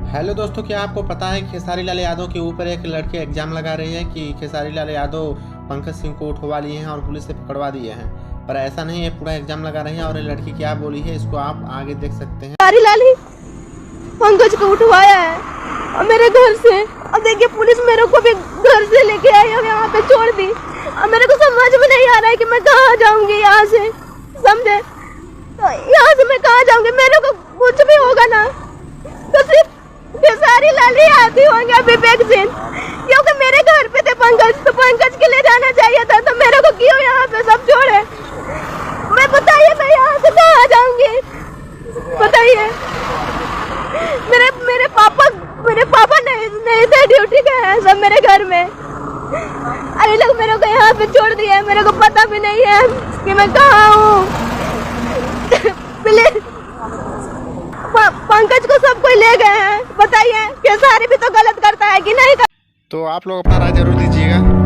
Hello दोस्तों, क्या आपको पता है खेसारी लाल यादव के ऊपर एक लड़की एग्जाम लगा रही है कि खेसारी लाल यादव पंकज सिंह को उठवा लिए हैं और पुलिस से पकड़वा दिए हैं। पर ऐसा नहीं है, पूरा एग्जाम लगा रही है। और ये लड़की क्या बोली है इसको आप आगे देख सकते हैं। खेसारी लाल ही पंकज को उठवाया है और मेरे घर से, और देखिए पुलिस मेरे को भी घर से लेके आई और यहाँ पे छोड़ दी। और मेरे को समझ में नहीं आ रहा है कि मैं कहाँ जाऊंगी यहाँ से, समझे? तो यहाँ से मैं कहाँ जाऊंगी? मेरे को कुछ भी होगा ना तो सिर्फ खेसारी लाल ही आती होंगे, विवेक सिंह, क्योंकि मेरे घर पे थे पंकज, तो पंकज के लिए जाना चाहिए था। तो मेरे को क्यों यहाँ पे सब छोड़े? मैं बताइए, मैं यहाँ से कहाँ जाऊंगी बताइए? मेरे पापा नहीं थे, ड्यूटी गए हैं सब मेरे घर में। अरे लोग मेरे को यहाँ पे छोड़ दिए, मेरे को पता भी नहीं है कि मैं कहाँ हूँ। प्लीज, पंकज को सब कोई ले गए हैं, बताइए? खेसारी भी तो गलत करता है कि नहीं? तो आप लोग अपना राय जरूर दीजिएगा।